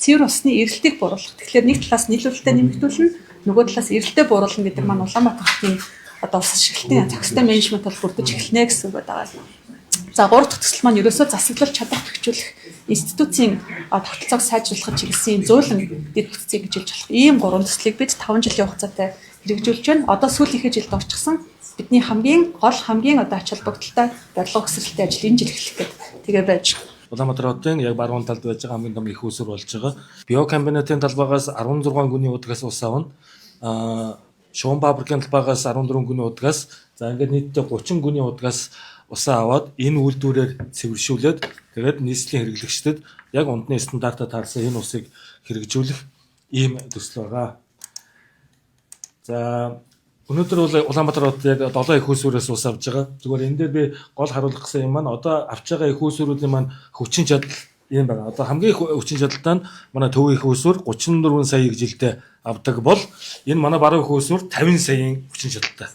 цэвэр усны эрэлтийг бууруулах. Тэгэхээр нэг талаас нийлүүлэлтээ нэмэгдүүлнэ, нөгөө талаас эрэлтээ бууруулна гэдэг маань Улаанбаатар хотын одоо ус ашиглалтын зохистой менежмент бол бүрдэж эхэлнэ гэсэн үг байгаа. За 3 дахь төсөл маань ерөөсөө засаглал чадвар хөгжүүлэх институцийн тогтолцоог сайжруулахад чиглэсэн зөөлөн дэд бүтцийг гэж хэлж болох ийм 3 төслийг бид 5 жилийн хугацаатай хэрэгжүүлж байна. Одоо сүүлийнхээ жилд орчихсон бидний хамгийн одоо ач холбогдолтой бодлого өсрэлттэй ажил энэ жил эхлэх гэдэг тэгээ байж байгаа. Улаанбаатар хотын яг баруун талд байж байгаа хамгийн том их усүр болж байгаа. Биокомбинатын талбайгаас 16 гүний удагаас ус авна. Шугам фабрикийн талбайгаас 14 гүний удагаас за ингээд нийтдээ 30 гүний удагаас усаа аваад энэ үйлдвэрээр цэвэршүүлээд тэгээд нийслэлийн хэрэглэгчдэд яг унтны стандартад таарсан энэ усыг хэрэгжүүлэх ийм төсөл байгаа. За өнөөдөр бол Улаанбаатар хот яг 7 их усүрээс ус авж байгаа. Зүгээр энэ дээр би гол харуулах гэсэн юм маань одоо авч байгаа их усүрүүдийн маань хүчин чадал ийм байна. Одоо хамгийн их хүчин чадалтай нь манай төв их усүр 34 саяыг жилдээ авдаг бол энэ манай баруун их усүр 50 саяын хүчин чадалтай.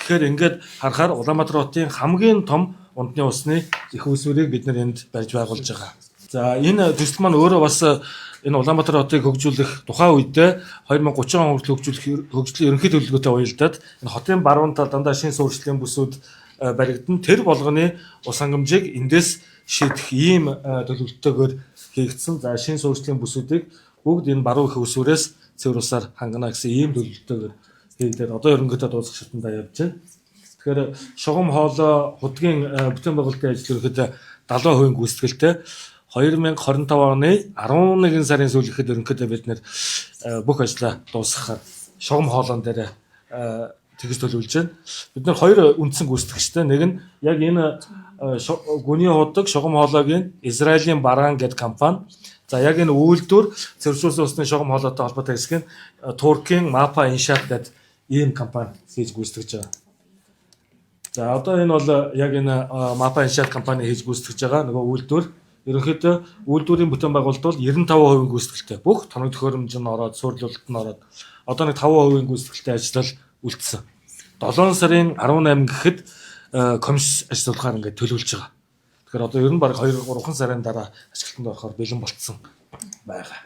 Тэгэхээр ингээд харахаар Улаанбаатар хотын хамгийн том унтны усны их усүрийг бид нэр энд барьж байгуулж байгаа. За энэ төсөл маань өөрөө бас энэ Улаанбаатар хотыг хөгжүүлэх тухайн үедээ 2030 он хүртэл хөгжлийн ерөнхий төлөвлөгөөтэй уялдаад энэ хотын баруун тал дандаа шин суурьшлийн бүсүүд баригдан тэр болгоны ус хангамжийг эндээс шийдэх ийм төлөвлөлтөөр хийгдсэн. За шин суурьшлийн бүсүүдийг бүгд энэ баруун их усүрээс цэвэр усаар хангана гэсэн ийм төлөвлөлтөөр хийгдээд одоо ерөнхийдөө дуусах шатндаа явж байна. Тэгэхээр шугам хоолой худгийн бүтээн байгуулалтын ажил ерөнхийдөө 70% гүйцэтгэлтэй 2025 оны 11 сарын сүүлэхэд ерөнхийдөө бид нэр бүх ажлаа дуусгахаар шугам хоолойн дээр тэгж төлөвлөж байна. Бид нар 2 үндсэн гүйцэтгэгчтэй. Нэг нь яг энэ гүний худаг шугам хоолойгийн Израилийн Бараан гэдэг компани. За яг энэ үйлдвэр цэвэршүүлсэн усны шугам хоолойтой холбоотой хэсэг нь Туркийн Mapa Inşaat гэдэг ийм компани хийж гүйцэтгэж байгаа. За одоо энэ бол яг энэ Mapa Inşaat компани хийж гүйцэтгэж байгаа нөгөө үйлдвэр ерөнхийдөө үйлдвэрийн бүтээн байгуулалт бол 95% гүйцэтгэлтэй. Бүх тоног төхөөрөмж нь ороод, суурилуулалт нь ороод одоо нэг 5% гүйцэтгэлтэй ажил үлдсэн. 7 сарын 18 гэхэд комисс ажиллуулахаар ингээд төлөвлөж байгаа. Тэгэхээр одоо ер нь баг 2-3 сарын дараа ашиглалтанд орохоор бэлэн болцсон байгаа.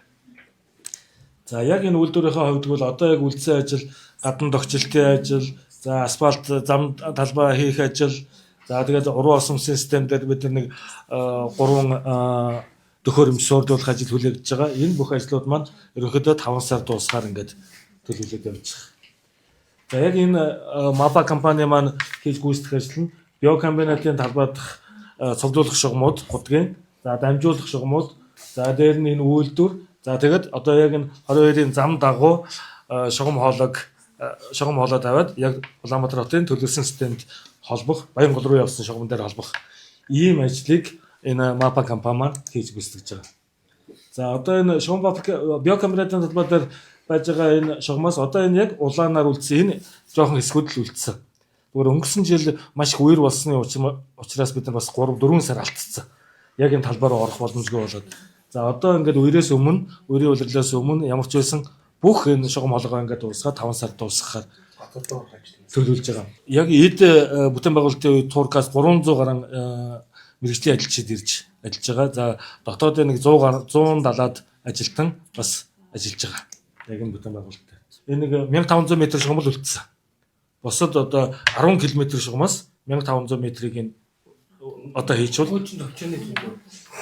За яг энэ үйлдвэрийнхээ хувьд бол одоо яг үлдсэн ажил, гадна тогтчлтын ажил, за асфальт зам талбай хийх ажил, за тэгээд уруу осон систем дээр бид нэг 3 төхөөрөмж суурилуулах ажил хүлээгдэж байгаа. Энэ бүх ажлууд маань ерөнхийдөө 5 сар дуусгаар ингээд төлөвлөд явж байгаа. За яг энэ Mapa компани маань хийж гүйцэтгэх ажил нь биокомбинатын талбай дахь цуглуулах шугамуд, худгийн, за дамжуулах шугамуд, за дээр нь энэ үйлдвэр, за тэгээд одоо яг энэ 22-ын зам дагуу шугам хоолой тавиад яг Улаанбаатар хотын төлөвлөсөн системд холбох, Баянгол руу явсан шугам дээр холбох ийм ажлыг энэ Mapa компани маань хийж гүйцэтгэж байгаа. За одоо энэ шугам фабрик биокомбинатын талбай дээр байж байгаа энэ шугамаас одоо энэ яг улаанаар үлдсэн энэ жоохон хэсгүүд л үлдсэн. Зүгээр өнгөрсөн жил маш их үер болсны учраас бид нар бас 3-4 сар алдсан. Яг энэ талбай руу орох боломжгүй болоод. За одоо ингээд үерээс өмнө, үерийн улирлаас өмнө ямар ч байсан бүх энэ шугам хоолойгоо ингээд дуусгаад 5 сар дуусгахаар төлөвлөж байгаа. Яг эд бүтээн байгуулалтын үед Туркаас 300 гаруй мэргэжлийн ажилчид ирж ажиллаж байгаа. За дотоодын нэг 170-аад ажилтан бас ажиллаж байгаа. Яг энэ бүтээн байгуулалттай. Энэ нэг 1500 м шугам л үлдсэн. Босод одоо 10 км шугамаас 1500 м-ийг одоо хийчихвэл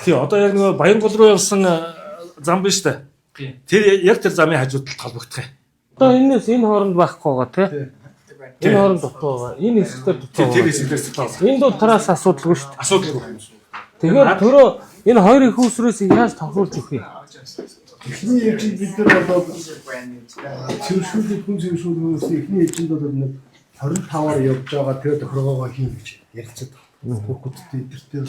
тий одоо яг нэг Баянгол руу явсан зам биш үү? Тэр яг тэр замын хажууд талд холбогдох юм. Одоо энэс энэ хооронд байхгүй байгаа тий. Энэ хооронд дутуу байгаа. Энэ хэсгээр дутуу. Тэр хэсгээс дутуу. Энэ дутраас асуудалгүй шүү дээ. Асуудалгүй. Тэгэхээр түрүү энэ хоёр их усрээс яаж тохируулж өгөх юм? Эхний ээлжинд бид нар бол цэвэршүүлэх хүн цэвэршүүлнээс эхний ээлжинд бол нэг 25-аар явж байгаа тэр тохиргоогоо хийн гэж ярилцаад байна. Хүүхдүүдтэй эдэртэй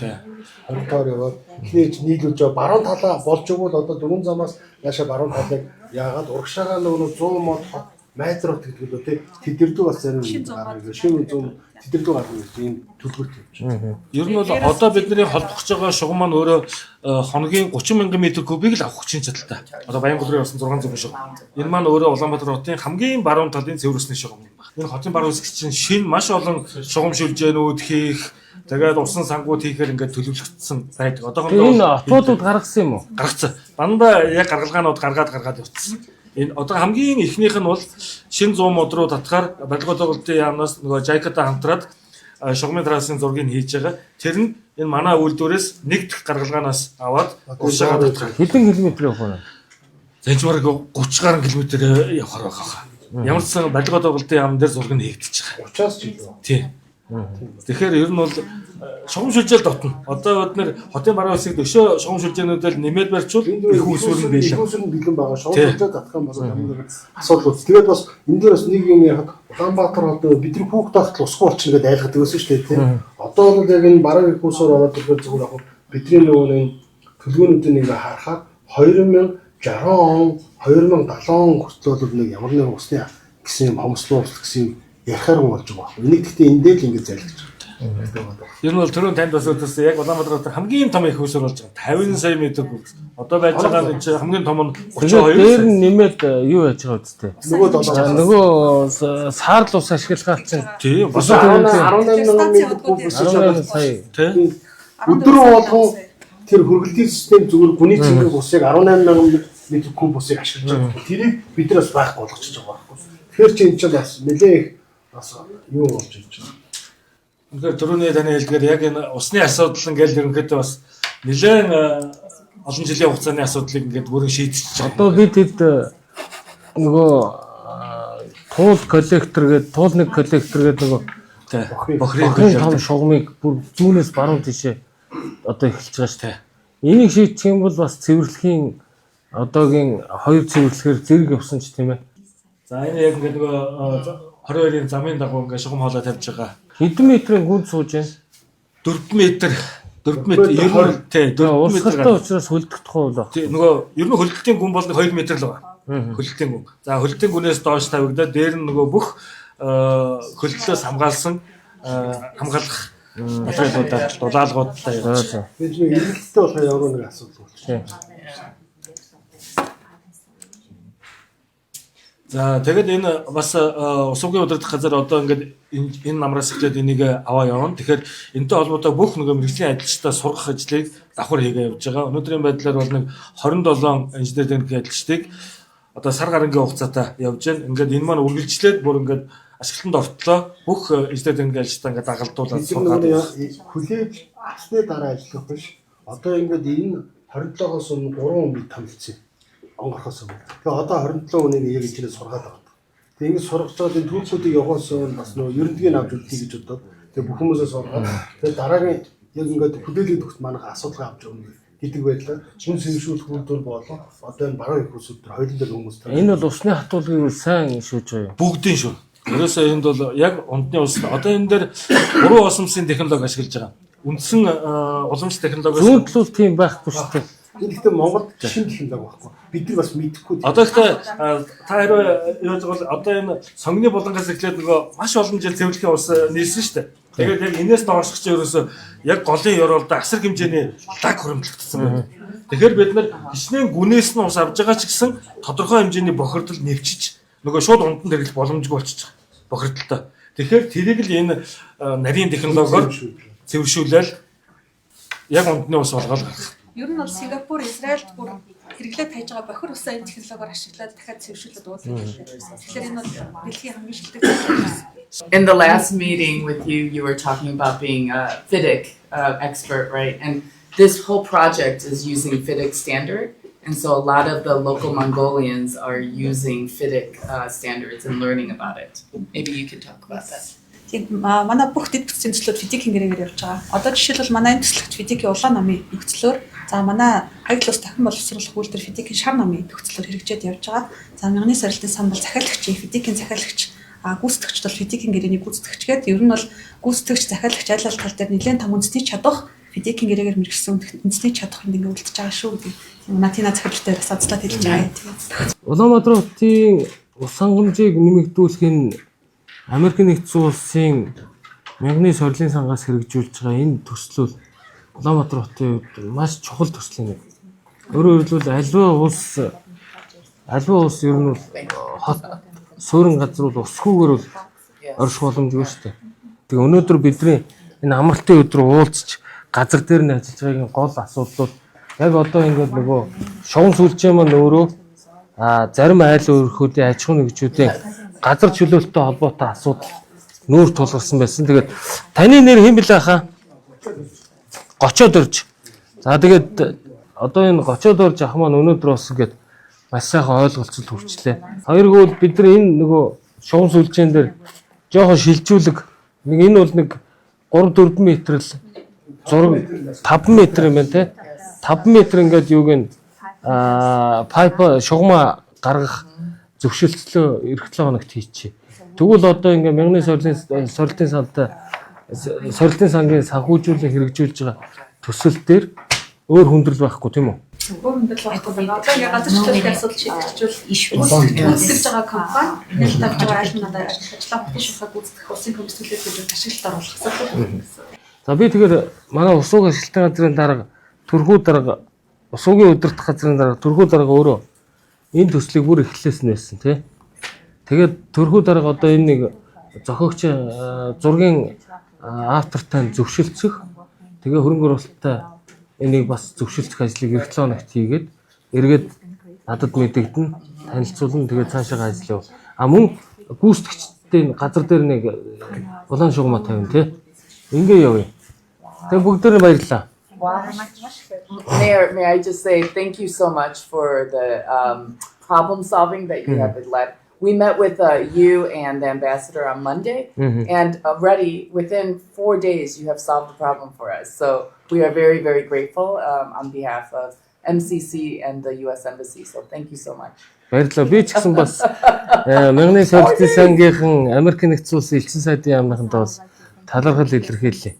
25-аар яваад эхний ээлж нийлүүлж байгаа баруун талаа болж өгвөл одоо дөрвөн замаас яашаа баруун талыг яагаад урагшаага нөгөө 100 мод метрот гэдэг л үү тэдэрдүү бас зарим шин зүүн тэдэрдүү гарна гэж ийм төлбөрт явж байна. Ер нь бол одоо бидний холбох гэж байгаа шугам маань өөрөө хоногийн 30 мянган метр кубыг л авах хүчин чадалтай. Одоо Баянгол руу явсан 600 шугам. Энэ маань өөрөө Улаанбаатар хотын хамгийн баруун талын цэвэр усны шугам юм байна. Энэ хотын баруун хэсэг чинь шин маш олон шугам шилжээнүүд хийх Тэгээд усан сангууд хийхээр ингээд төлөвлөгдсөн байдаг. Энэ отоодууд гаргасан юм уу? Гаргацсан. Дандаа яг гаргалгаанууд гаргаад явцсан. Энэ одоо хамгийн ихнийх нь бол шин 100 мод руу татгаар барилгын тоглолтын яамнаас нөгөө Жайкатай хамтраад шугамын трасын зургийг хийж байгаа. Тэр нь энэ манай үйлдвэрээс нэг дэх гаргалгаанаас аваад уушаагаа татгаар. Хэдэн километр явах вэ? Зэнчмарыг 30 гаруй километр явахаар байгаа. Ямар ч сан барилгын тоглолтын яам дээр зураг нь хийгдэж байгаа. 30-аас ч илүү. Тийм. Тэгэхээр ер нь бол шугам шүлжээл дотно. Одоо бид нэр хотын баруун хэсэгт өшөө шугам шүлжээнүүдэл нэмээд барьчвал их усүр нь бэлэн. Усүр нь бэлэн байгаа. Шугам шүлжээ татах юм бол асуудал үүс. Тэгээд бас энэ дээр бас нэг юм яхад Улаанбаатар одоо бидний хүүхд тахт усгүй болчихно гэдээ айлгаад байсан шүү дээ тийм. Одоо бол яг энэ бараг их усүр ороод ирэхээр зүгээр яг бидний нөгөө нэг төлөвлөгөөнүүдийг нэг харахаар 2060 он 2070 он хүртэл бол нэг ямар нэгэн усны гэсэн юм хомслоо ус гэсэн юм ярихаар болж байгаа. Энийг гэхдээ энэ дээр л ингэж зайлгаж байгаа. Ер нь бол түрүүн танд бас үзсэн яг Улаанбаатар хамгийн том их усүр болж байгаа. 50 сая метр куб. Одоо байж байгаа нь хамгийн том нь 32 Дээр нь нэмээд юу яаж байгаа үстэй. Нөгөө саарл ус ашиглахаар чинь тийм бас 18 мянган куб ус 18 сая. тийм өдрөө болгон тэр хөргөлтийн систем зүгээр гүний цэнгэг усыг 18 мянган метр куб усыг ашиглаж байгаа. Тэрийг бид нар бас байхгүй болгочихж байгаа байхгүй. Тэгэхээр чи энэ ч бас нэлээ их бас юу болж ирж байгаа. Тэгэхээр түрүүний таны хэлдгээр яг энэ усны асуудал ингээл ерөнхийдөө бас нэлээд олон жилийн хугацааны асуудлыг ингээд бүрэн шийдчихэж байгаа. Одоо бид хэд нөгөө туулны коллектор гэдэг нөгөө бохрын том шугамыг бүр зүүнээс баруун тишээ одоо эхэлж байгаа шүү дээ. Энийг шийдчих юм бол бас цэвэрлэхийн одоогийн хоёр цэвэрлэхээр зэрэг явсан ч тийм ээ. За энэ яг ингээд нөгөө 22-ын замын дагуу ингээд шугам хоолой тавьж байгаа. Хэдэн метрийн гүнд сууж байна? 4 метр ер нь тий 4 метр усгалтай учраас хөлдөгдөх уу л. тий нөгөө ер нь хөлтөлтийн гүн бол 2 метр л байгаа. Хөлтөлтийн гүн. За хөлтөлтийн гүнээс доош тавигдаад дээр нь нөгөө бүх хөлтлөөс хамгаалсан хамгаалах материалуудаар дулаалгуудтай явж. Бид нэг эргэлттэй болох ямар нэг асуудал болчихсон. За тэгээд энэ бас усуугийн удирдах газар одоо ингээд энэ намраас эхлээд энийг аваа явна. Тэгэхээр энэтэй холбоотой бүх нөгөө мэргэжлийн ажилчдаа сургах ажлыг давхар хийгээ явж байгаа. Өнөөдрийн байдлаар бол нэг 27 инженер техникийн ажилчдыг одоо сар гарангийн хугацаатай явж байна. Ингээд энэ маань үргэлжлээд бүр ингээд ашиглалтанд ортлоо бүх инженер техникийн ажилчдаа ингээд дагалдуулаад сургаад хүлээж авсны дараа ажиллах биш. Одоо ингээд энэ 27-оос өмнө 3 хүн бид тамилсан. Онгорхоос өмнө. Тэгээ одоо 27 хүнийг яг ижлээ сургаад байгаа. Тэгээ ингэ сургаж байгаа энэ түүхүүдийг явахаас бас нөө ерөнхийг авч үлдээ гэж бодоод тэгээ бүх хүмүүсээ сургаад тэгээ дараагийн яг ингээд хүлээлгээд өгт манайха асуудал авч өгнө гэдэг байдлаар хүн сэргийлэх үйлдвэр болон одоо энэ баруун их усуд төр хоёулаа хүмүүс тань. Энэ бол усны хатуулгыг сайн шүүж байгаа юм. бүгдийн шүү. Ерөөсөө энд бол яг ундны ус одоо энэ дээр буруу осмосын технологи ашиглаж байгаа. Үндсэн уламж технологиос Зүүн талууд тийм байхгүй шүү дээ. Энэ гэхдээ Монголд шинэ технологи байхгүй. Бид нар бас мэдэхгүй. одоо ихтэй та хэрэг яаж бол одоо энэ сонгоны булангаас эхлээд нөгөө маш олон жил цэвэрлэхийн ус нийлсэн шүү дээ. Тэгээд яг энэс доошч чи ерөөсөө яг голын ёроолд асар хэмжээний лаг хөрөмтлөгдсөн байна. Тэгэхээр бид нар хичнээн гүнээс нь ус авж байгаа ч гэсэн тодорхой хэмжээний бохирдол нэвчиж нөгөө шууд унтанд хэрэглэх боломжгүй болчихж байгаа. Бохирдолтой. Тэгэхээр тэрийг л энэ нарийн технологиор цэвэршүүлэл яг ундны ус болгоод гаргах. Ер нь бол Сингапур, Израильд бүр хэрэглээд хайж байгаа бохир усаа энэ технологиор ашиглаад дахиад цэвэршүүлээд уулзсан. Тэгэхээр энэ бол дэлхийн хамгийн шилдэг зүйл. In the last meeting with you, you were talking about being a FIDIC expert, right? And this whole project is using FIDIC standard. And so a lot of the local Mongolians are using FIDIC standards and learning about it. Maybe you could talk about that. Тийм манай бүх дэд бүтцийн төслүүд физикийн гэрээгээр явж байгаа. Одоо жишээлбэл манай энэ төслөгч физикийн улаан намын нөхцлөөр за манай хаягдлаас дахин боловсруулах үйлдвэр физикийн шар намын нөхцлөөр хэрэгжээд явж байгаа. За мянганы сорилтын сан бол захиалагч, физикийн захиалагч, гүйцэтгэгч бол физикийн гэрээний гүйцэтгэгч гэдэг. Ер нь бол гүйцэтгэгч, захиалагч аль аль тал дээр нэлээд том үндэсний чадвар физикийн гэрээгээр мэргэжсэн үндэсний чадвар ингэ үлдэж байгаа шүү гэдэг. Натина захиалгчтай бас азлаад хэлж байгаа. Улаанбаатарын ус хангамжийг нэмэгдүүлэх нь Америкийн нэгдсэн улсын мянганы сорилын сангаас хэрэгжүүлж байгаа энэ төслөл Улаанбаатар хотын хувьд маш чухал төсөл юм. Өөрөөр хэлбэл аливаа улс ер нь хот суурин газар бол усгүйгээр бол орших боломжгүй шүү дээ. Тэгээ өнөөдөр бидний энэ амралтын өдөр уулзч газар дээр нь ажиллаж байгаагийн гол асуудлууд яг одоо ингээд нөгөө шугам сүлжээ маань өөрөө зарим айл өөрхүүдийн аж ахуйн нэгжүүдийн газар чөлөөлтөй холбоотой асуудал нүүр тулгарсан байсан. Тэгээд таны нэр хэн блэ хаа? Гочоод орж. За тэгээд одоо энэ гочоод орж ах маань өнөөдөр бас ингээд маш сайхан ойлголцол хүрчлээ. Хоёргоо бид нар энэ нөгөө шугам сүлжээн дээр жоохон шилжүүлэг нэг энэ бол нэг 3-4 метр л зураг 5 метр юм байна те. 5 метр ингээд юуг нь пайп шугамаа гаргах зөвшөлтслөө эх 7 хоногт хийчихье. Тэгвэл одоо ингээ мянганы сорилтын сангийн санхүүжүүлэн хэрэгжүүлж байгаа төсөл дээр өөр хүндрэл байхгүй тийм үү? Өөр хүндрэл байхгүй. Одоо ингээ газар чөлөөтэй асуудал шийдэгчвэл үүсгэж байгаа компани нэлээд тавьж байгаа айлтнуудаа ажиллаа бүтэн шугахад үүсгэх улсын комиссүүлээд ашиглалт оруулах гэсэн. За би тэгэхээр манай усууг ашиглалтын газрын дарга төрхүү дарга усуугийн удирдах газрын дарга төрхүү дарга өөрөө энэ төслийг бүр эхлээс нь байсан тий. Тэгээд төрхүү дарга одоо энэ нэг зохиогч зургийн автортай зөвшөлдсөх тэгээ хөрөнгө оруулалттай энийг бас зөвшөлдөх ажлыг эх 7 хоногт хийгээд эргээд надад мэдэгдэн танилцуулна тэгээд цаашаа ажил яв. Мөн гүйцэтгэгчдийн газар дээр нэг улаан шугамаа тавина тий. Ингээ явъя. Тэгээд бүгдээрээ баярлалаа. Mayor, may I just say thank you so much for the problem solving that you have led. We met with you and the ambassador on Monday, and already within 4 days you have solved the problem for us. So we are very, very grateful on behalf of MCC and the U.S. Embassy. So thank you so much. Баярлалаа. Би ч гэсэн бас мянганы сорилтын сангийнхан Америк нэгдсэн улсын элчин сайдын яамныханд бас талархал илэрхийллээ.